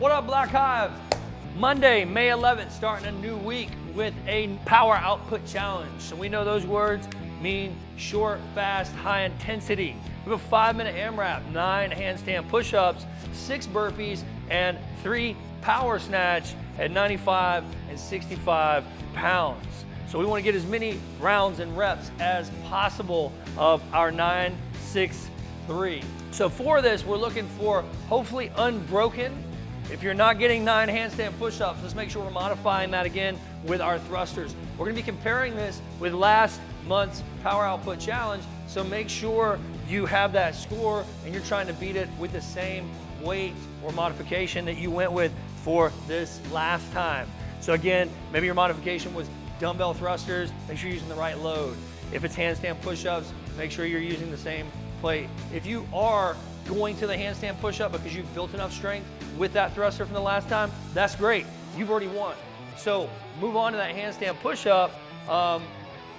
What up, Black Hive? Monday, May 11th, starting a new week with a power output challenge. So we know those words mean short, fast, high intensity. We have a 5-minute AMRAP, 9 handstand push-ups, 6 burpees, and 3 power snatch at 95 and 65 pounds. So we want to get as many rounds and reps as possible of our 9, 6, 3. So for this, we're looking for hopefully unbroken. If you're not getting 9 handstand push-ups, let's make sure we're modifying that again with our thrusters. We're gonna be comparing this with last month's power output challenge, so make sure you have that score and you're trying to beat it with the same weight or modification that you went with for this last time. So again, maybe your modification was dumbbell thrusters, make sure you're using the right load. If it's handstand push-ups, make sure you're using the same plate. If you are going to the handstand push-up because you've built enough strength with that thruster from the last time, that's great. You've already won. So move on to that handstand push-up,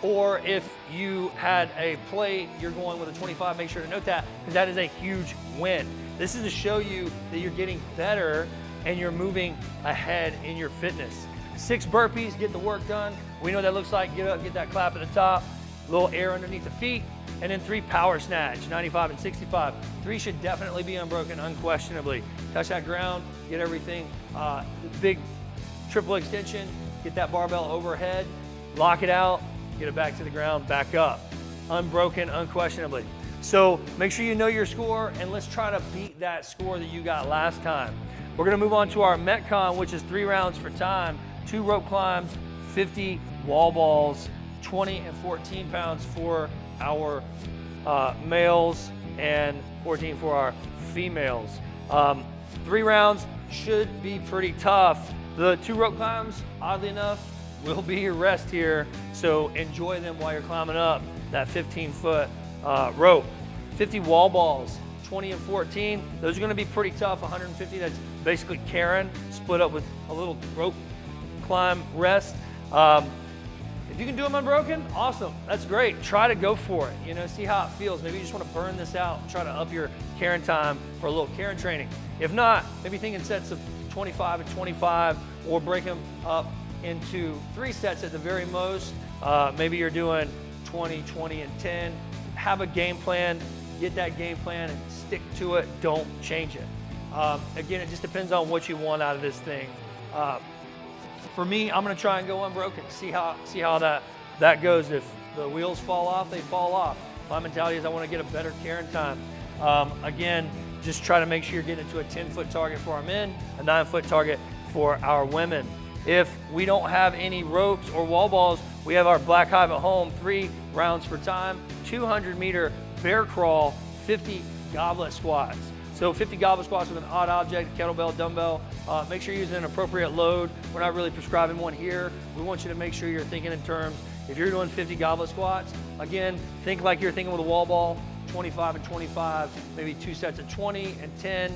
or if you had a plate, you're going with a 25, make sure to note that, because that is a huge win. This is to show you that you're getting better and you're moving ahead in your fitness. 6 burpees, get the work done. We know what that looks like. Get up, get that clap at the top, a little air underneath the feet, and then 3 power snatch, 95 and 65. 3 should definitely be unbroken, unquestionably. Touch that ground, get everything, big triple extension, get that barbell overhead, lock it out, get it back to the ground, back up. Unbroken, unquestionably. So make sure you know your score, and let's try to beat that score that you got last time. We're gonna move on to our Metcon, which is 3 rounds for time, 2 rope climbs, 50 wall balls, 20 and 14 pounds for our males and 14 for our females. 3 rounds should be pretty tough. The 2 rope climbs, oddly enough, will be your rest here, so enjoy them while you're climbing up that 15-foot rope. 50 wall balls, 20 and 14, those are gonna be pretty tough. 150, that's basically Karen, split up with a little rope climb rest. If you can do them unbroken, awesome, that's great. Try to go for it, you know, see how it feels. Maybe you just want to burn this out and try to up your Karen time for a little Karen training. If not, maybe think in sets of 25 and 25, or break them up into 3 sets at the very most. Maybe you're doing 20, 20, and 10. Have a game plan, get that game plan and stick to it, don't change it. Again, it just depends on what you want out of this thing. For me, I'm gonna try and go unbroken, see how that goes. If the wheels fall off, they fall off. My mentality is I wanna get a better Karen time. Again, just try to make sure you're getting to a 10-foot target for our men, a 9-foot target for our women. If we don't have any ropes or wall balls, we have our Black Hive at home, 3 rounds for time, 200-meter bear crawl, 50 goblet squats. So 50 goblet squats with an odd object, kettlebell, dumbbell. Make sure you're using an appropriate load. We're not really prescribing one here. We want you to make sure you're thinking in terms, if you're doing 50 goblet squats, again, think like you're thinking with a wall ball, 25 and 25, maybe 2 sets of 20 and 10,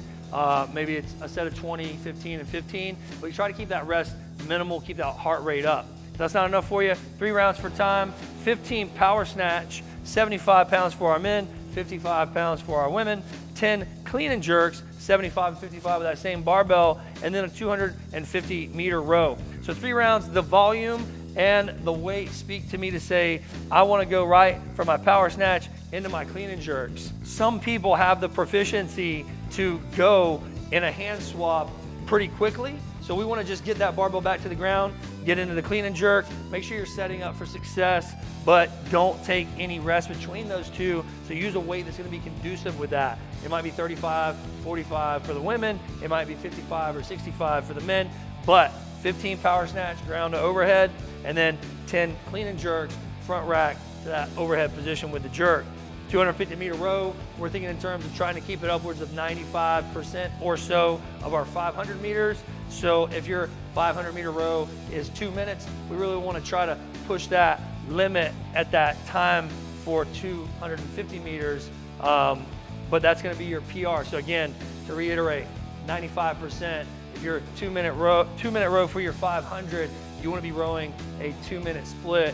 maybe it's a set of 20, 15 and 15, but you try to keep that rest minimal, keep that heart rate up. If that's not enough for you, 3 rounds for time, 15 power snatch, 75 pounds for our men, 55 pounds for our women, 10 clean and jerks, 75 and 55 with that same barbell, and then a 250-meter row. So 3 rounds, the volume and the weight speak to me to say, I wanna go right from my power snatch into my clean and jerks. Some people have the proficiency to go in a hand swap pretty quickly, so we wanna just get that barbell back to the ground, get into the clean and jerk, make sure you're setting up for success, but don't take any rest between those two, so use a weight that's gonna be conducive with that. It might be 35, 45 for the women, it might be 55 or 65 for the men, but 15 power snatch, ground to overhead, and then 10 clean and jerks, front rack to that overhead position with the jerk. 250-meter row, we're thinking in terms of trying to keep it upwards of 95% or so of our 500 meters. So if your 500-meter row is 2 minutes, we really want to try to push that limit at that time for 250 meters, but that's going to be your PR. So again, to reiterate, 95%. If you're a 2-minute row for your 500, you want to be rowing a 2-minute split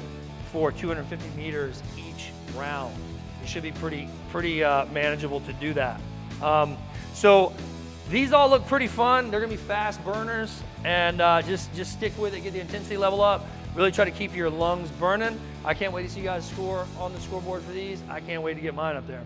for 250 meters each round. It should be pretty manageable to do that. So These all look pretty fun. They're gonna be fast burners, and just stick with it, get the intensity level up. Really try to keep your lungs burning. I can't wait to see you guys score on the scoreboard for these. I can't wait to get mine up there.